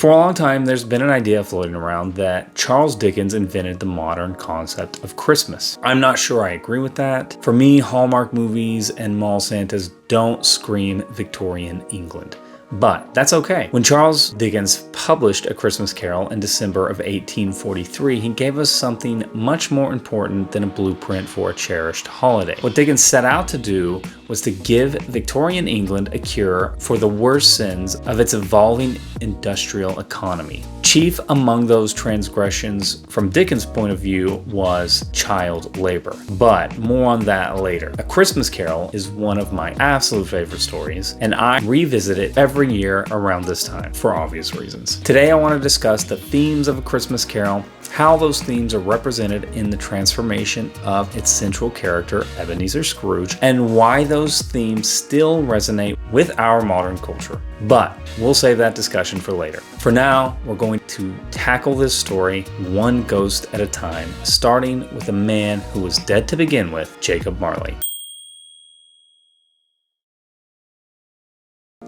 For a long time, there's been an idea floating around that Charles Dickens invented the modern concept of Christmas. I'm not sure I agree with that. For me, Hallmark movies and mall Santas don't scream Victorian England. But that's okay. When Charles Dickens published A Christmas Carol in December of 1843, he gave us something much more important than a blueprint for a cherished holiday. What Dickens set out to do was to give Victorian England a cure for the worst sins of its evolving industrial economy. Chief among those transgressions, from Dickens' point of view, was child labor. But more on that later. A Christmas Carol is one of my absolute favorite stories, and I revisit it every year around this time, for obvious reasons. Today I want to discuss the themes of A Christmas Carol, how those themes are represented in the transformation of its central character, Ebenezer Scrooge, and why those themes still resonate with our modern culture. But we'll save that discussion for later. For now, we're going to tackle this story one ghost at a time, starting with a man who was dead to begin with, Jacob Marley.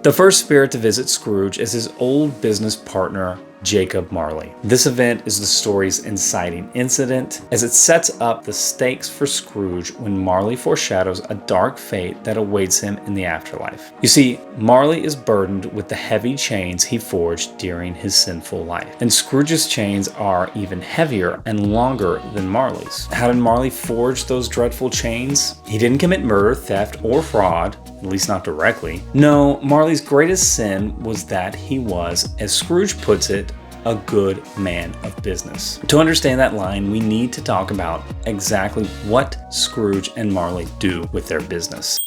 The first spirit to visit Scrooge is his old business partner, Jacob Marley. This event is the story's inciting incident, as it sets up the stakes for Scrooge when Marley foreshadows a dark fate that awaits him in the afterlife. You see, Marley is burdened with the heavy chains he forged during his sinful life, and Scrooge's chains are even heavier and longer than Marley's. How did Marley forge those dreadful chains? He didn't commit murder, theft, or fraud, at least not directly. No, Marley's greatest sin was that he was, as Scrooge puts it, a good man of business. To understand that line, we need to talk about exactly what Scrooge and Marley do with their business.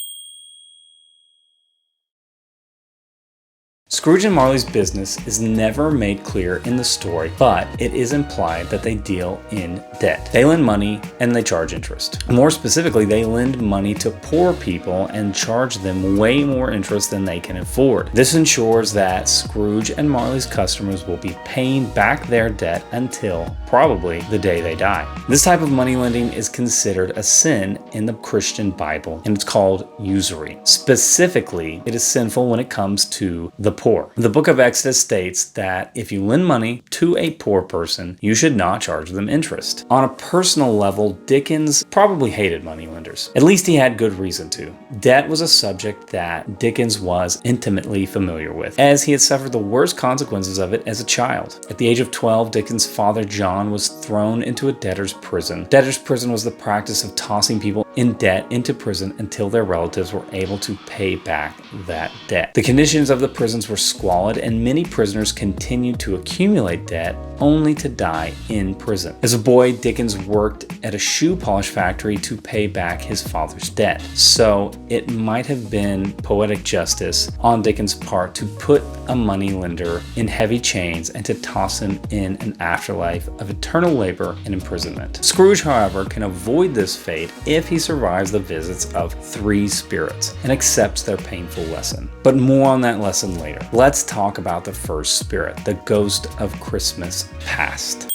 Scrooge and Marley's business is never made clear in the story, but it is implied that they deal in debt. They lend money and they charge interest. More specifically, they lend money to poor people and charge them way more interest than they can afford. This ensures that Scrooge and Marley's customers will be paying back their debt until probably the day they die. This type of money lending is considered a sin in the Christian Bible, and it's called usury. Specifically, it is sinful when it comes to the poor. The book of Exodus states that if you lend money to a poor person, you should not charge them interest. On a personal level, Dickens probably hated moneylenders. At least he had good reason to. Debt was a subject that Dickens was intimately familiar with, as he had suffered the worst consequences of it as a child. At the age of 12, Dickens' father John was thrown into a debtor's prison. Debtor's prison was the practice of tossing people in debt into prison until their relatives were able to pay back that debt. The conditions of the prisons were squalid, and many prisoners continued to accumulate debt only to die in prison. As a boy, Dickens worked at a shoe polish factory to pay back his father's debt. So it might have been poetic justice on Dickens' part to put a moneylender in heavy chains and to toss him in an afterlife of eternal labor and imprisonment. Scrooge, however, can avoid this fate if he survives the visits of three spirits and accepts their painful lesson. But more on that lesson later. Let's talk about the first spirit, the ghost of Christmas past.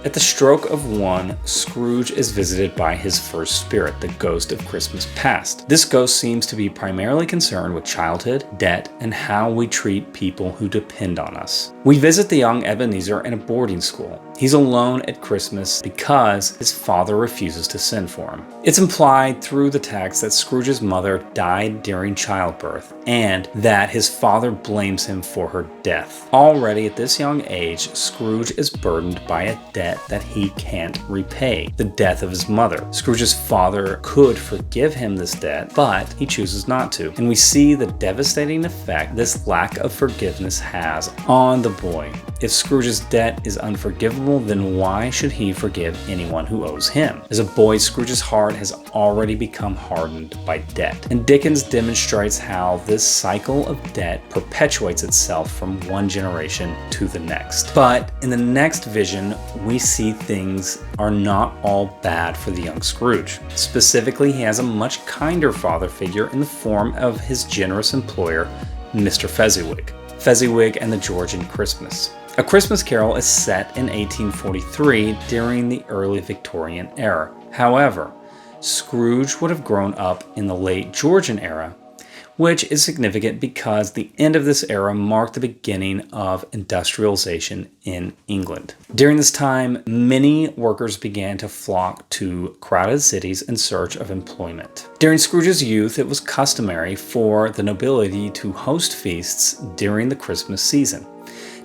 At the stroke of one, Scrooge is visited by his first spirit, the ghost of Christmas past. This ghost seems to be primarily concerned with childhood, debt, and how we treat people who depend on us. We visit the young Ebenezer in a boarding school. He's alone at Christmas because his father refuses to send for him. It's implied through the text that Scrooge's mother died during childbirth and that his father blames him for her death. Already at this young age, Scrooge is burdened by a debt that he can't repay, the death of his mother. Scrooge's father could forgive him this debt, but he chooses not to. And we see the devastating effect this lack of forgiveness has on the boy. If Scrooge's debt is unforgivable, then why should he forgive anyone who owes him? As a boy, Scrooge's heart has already become hardened by debt. And Dickens demonstrates how this cycle of debt perpetuates itself from one generation to the next. But in the next vision, we see things are not all bad for the young Scrooge. Specifically, he has a much kinder father figure in the form of his generous employer, Mr. Fezziwig. Fezziwig and the Georgian Christmas. A Christmas Carol is set in 1843 during the early Victorian era. However, Scrooge would have grown up in the late Georgian era which is significant because the end of this era marked the beginning of industrialization in England. During this time, many workers began to flock to crowded cities in search of employment. During Scrooge's youth, it was customary for the nobility to host feasts during the Christmas season.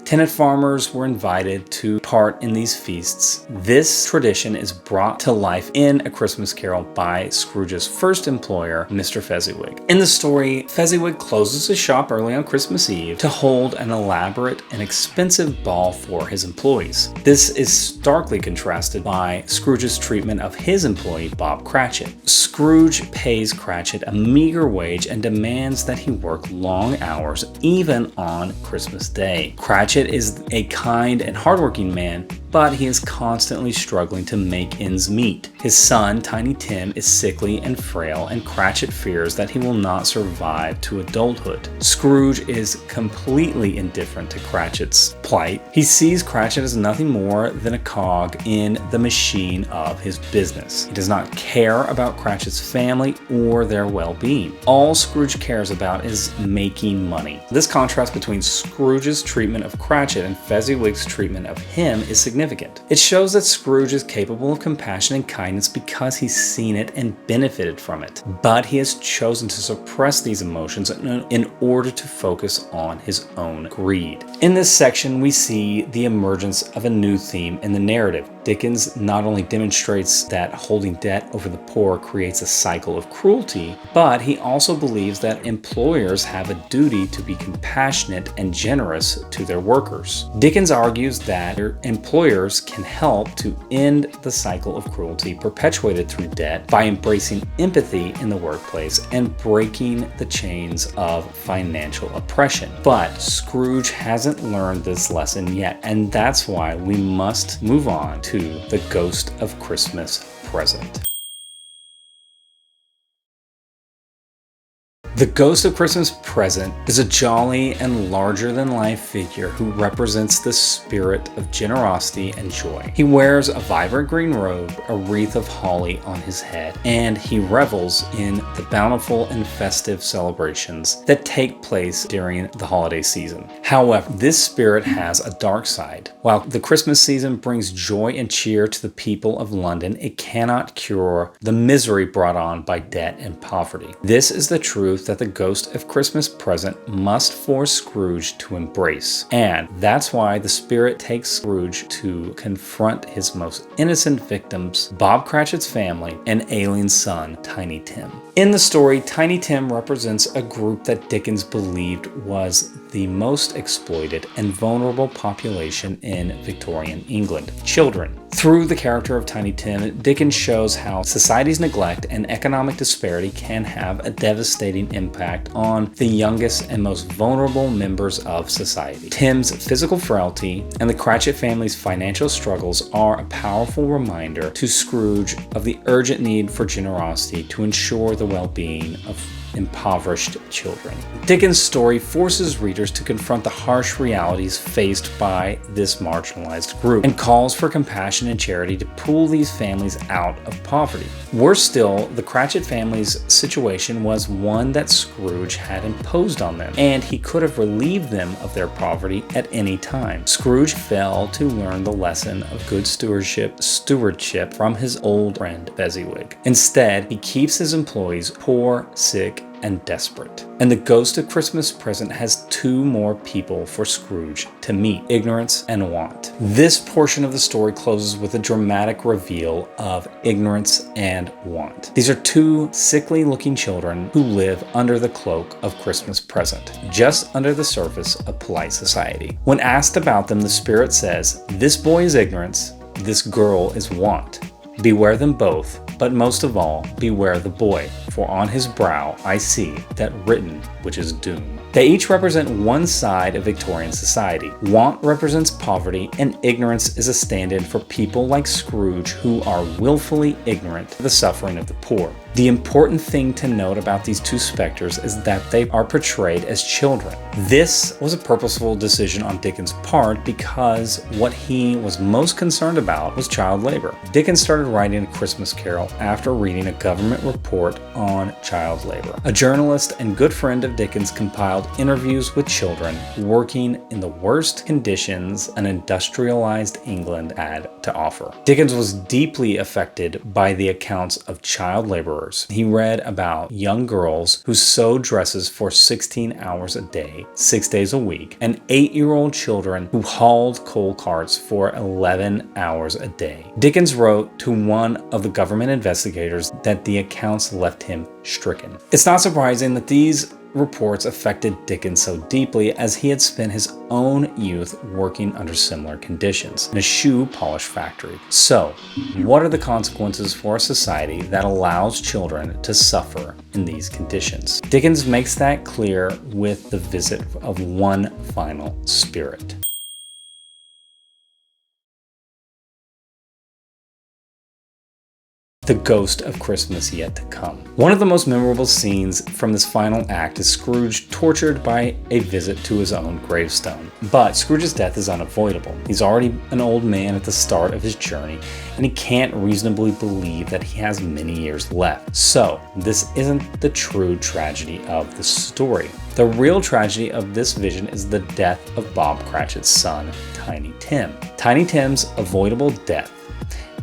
Tenant farmers were invited to part in these feasts. This tradition is brought to life in A Christmas Carol by Scrooge's first employer, Mr. Fezziwig. In the story, Fezziwig closes his shop early on Christmas Eve to hold an elaborate and expensive ball for his employees. This is starkly contrasted by Scrooge's treatment of his employee, Bob Cratchit. Scrooge pays Cratchit a meager wage and demands that he work long hours, even on Christmas Day. Cratchit is a kind and hardworking man, but he is constantly struggling to make ends meet. His son, Tiny Tim, is sickly and frail, and Cratchit fears that he will not survive to adulthood. Scrooge is completely indifferent to Cratchit's plight. He sees Cratchit as nothing more than a cog in the machine of his business. He does not care about Cratchit's family or their well-being. All Scrooge cares about is making money. This contrast between Scrooge's treatment of Cratchit and Fezziwig's treatment of him is significant. It shows that Scrooge is capable of compassion and kindness because he's seen it and benefited from it. But he has chosen to suppress these emotions in order to focus on his own greed. In this section, we see the emergence of a new theme in the narrative. Dickens not only demonstrates that holding debt over the poor creates a cycle of cruelty, but he also believes that employers have a duty to be compassionate and generous to their workers. Dickens argues that employers can help to end the cycle of cruelty perpetuated through debt by embracing empathy in the workplace and breaking the chains of financial oppression. But Scrooge hasn't learned this lesson yet, and that's why we must move on to The Ghost of Christmas Present. The Ghost of Christmas Present is a jolly and larger-than-life figure who represents the spirit of generosity and joy. He wears a vibrant green robe, a wreath of holly on his head, and he revels in the bountiful and festive celebrations that take place during the holiday season. However, this spirit has a dark side. While the Christmas season brings joy and cheer to the people of London, it cannot cure the misery brought on by debt and poverty. This is the truth that the Ghost of Christmas Present must force Scrooge to embrace. And that's why the spirit takes Scrooge to confront his most innocent victims, Bob Cratchit's family, and Aileen's son, Tiny Tim. In the story, Tiny Tim represents a group that Dickens believed was the most exploited and vulnerable population in Victorian England: children. Through the character of Tiny Tim, Dickens shows how society's neglect and economic disparity can have a devastating impact on the youngest and most vulnerable members of society. Tim's physical frailty and the Cratchit family's financial struggles are a powerful reminder to Scrooge of the urgent need for generosity to ensure the well-being of impoverished children. Dickens' story forces readers to confront the harsh realities faced by this marginalized group and calls for compassion and charity to pull these families out of poverty. Worse still, the Cratchit family's situation was one that Scrooge had imposed on them, and he could have relieved them of their poverty at any time. Scrooge failed to learn the lesson of good stewardship from his old friend Fezziwig. Instead, he keeps his employees poor, sick, and desperate. And the Ghost of Christmas Present has two more people for Scrooge to meet: ignorance and want. This portion of the story closes with a dramatic reveal of ignorance and want. These are two sickly-looking children who live under the cloak of Christmas Present, just under the surface of polite society. When asked about them, the spirit says, "This boy is ignorance, this girl is want. Beware them both, but most of all, beware the boy, for on his brow I see that written which is doom." They each represent one side of Victorian society. Want represents poverty, and ignorance is a stand-in for people like Scrooge who are willfully ignorant of the suffering of the poor. The important thing to note about these two specters is that they are portrayed as children. This was a purposeful decision on Dickens' part because what he was most concerned about was child labor. Dickens started writing A Christmas Carol after reading a government report on child labor. A journalist and good friend of Dickens compiled interviews with children working in the worst conditions an industrialized England had to offer. Dickens was deeply affected by the accounts of child laborers. He read about young girls who sewed dresses for 16 hours a day, 6 days a week, and 8-year-old children who hauled coal carts for 11 hours a day. Dickens wrote to one of the government investigators that the accounts left him stricken. It's not surprising that these reports affected Dickens so deeply, as he had spent his own youth working under similar conditions in a shoe polish factory. So, what are the consequences for a society that allows children to suffer in these conditions? Dickens makes that clear with the visit of one final spirit. The Ghost of Christmas Yet to Come. One of the most memorable scenes from this final act is Scrooge tortured by a visit to his own gravestone. But Scrooge's death is unavoidable. He's already an old man at the start of his journey, and he can't reasonably believe that he has many years left. So, this isn't the true tragedy of the story. The real tragedy of this vision is the death of Bob Cratchit's son, Tiny Tim. Tiny Tim's avoidable death.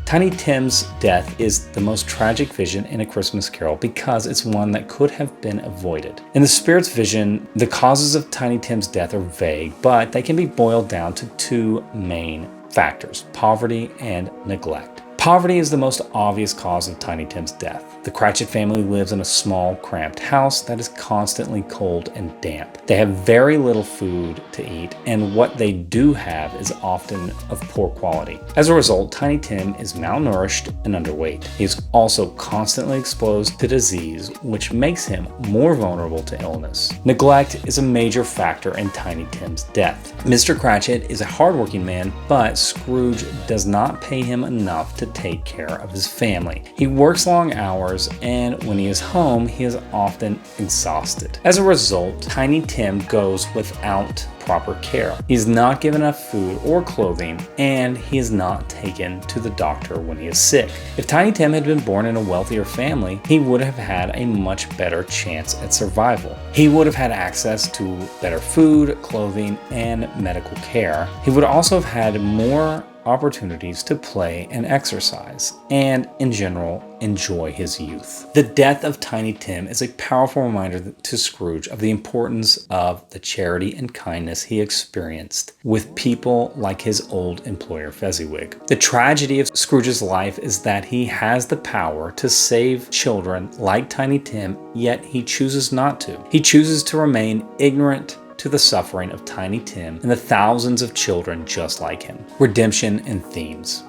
Tiny Tim's death is the most tragic vision in A Christmas Carol because it's one that could have been avoided. In the Spirit's vision, the causes of Tiny Tim's death are vague, but they can be boiled down to two main factors: poverty and neglect. Poverty is the most obvious cause of Tiny Tim's death. The Cratchit family lives in a small, cramped house that is constantly cold and damp. They have very little food to eat, and what they do have is often of poor quality. As a result, Tiny Tim is malnourished and underweight. He is also constantly exposed to disease, which makes him more vulnerable to illness. Neglect is a major factor in Tiny Tim's death. Mr. Cratchit is a hardworking man, but Scrooge does not pay him enough to take care of his family. He works long hours, and when he is home, he is often exhausted. As a result, Tiny Tim goes without proper care. He's not given enough food or clothing, and he is not taken to the doctor when he is sick. If Tiny Tim had been born in a wealthier family, he would have had a much better chance at survival. He would have had access to better food, clothing, and medical care. He would also have had more opportunities to play and exercise, and in general, enjoy his youth. The death of Tiny Tim is a powerful reminder to Scrooge of the importance of the charity and kindness he experienced with people like his old employer Fezziwig. The tragedy of Scrooge's life is that he has the power to save children like Tiny Tim, yet he chooses not to. He chooses to remain ignorant to the suffering of Tiny Tim and the thousands of children just like him. Redemption and themes.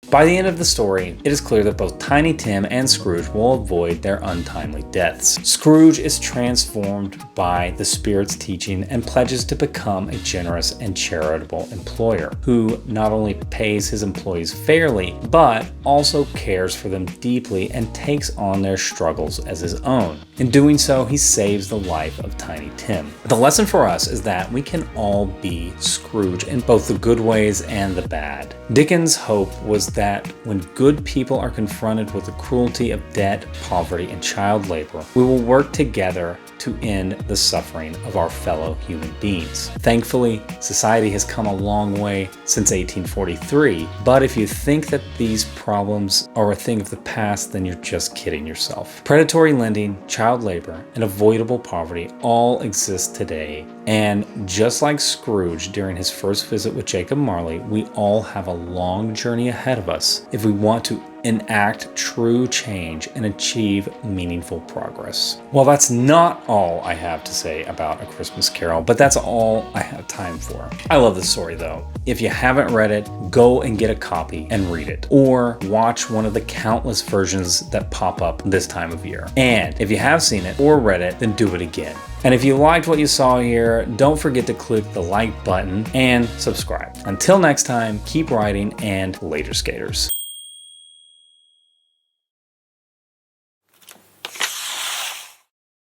By the end of the story, it is clear that both Tiny Tim and Scrooge will avoid their untimely deaths. Scrooge is transformed by the Spirit's teaching and pledges to become a generous and charitable employer who not only pays his employees fairly, but also cares for them deeply and takes on their struggles as his own. In doing so, he saves the life of Tiny Tim. The lesson for us is that we can all be Scrooge in both the good ways and the bad. Dickens' hope was that when good people are confronted with the cruelty of debt, poverty, and child labor, we will work together to end the suffering of our fellow human beings. Thankfully, society has come a long way since 1843, but if you think that these problems are a thing of the past, then you're just kidding yourself. Predatory lending, child labor, and avoidable poverty all exist today, and just like Scrooge during his first visit with Jacob Marley, we all have a long journey ahead of us if we want to enact true change and achieve meaningful progress. Well, that's not all I have to say about A Christmas Carol, but that's all I have time for. I love this story though. If you haven't read it, go and get a copy and read it, or watch one of the countless versions that pop up this time of year. And if you have seen it or read it, then do it again. And if you liked what you saw here, don't forget to click the like button and subscribe. Until next time, keep writing and later skaters.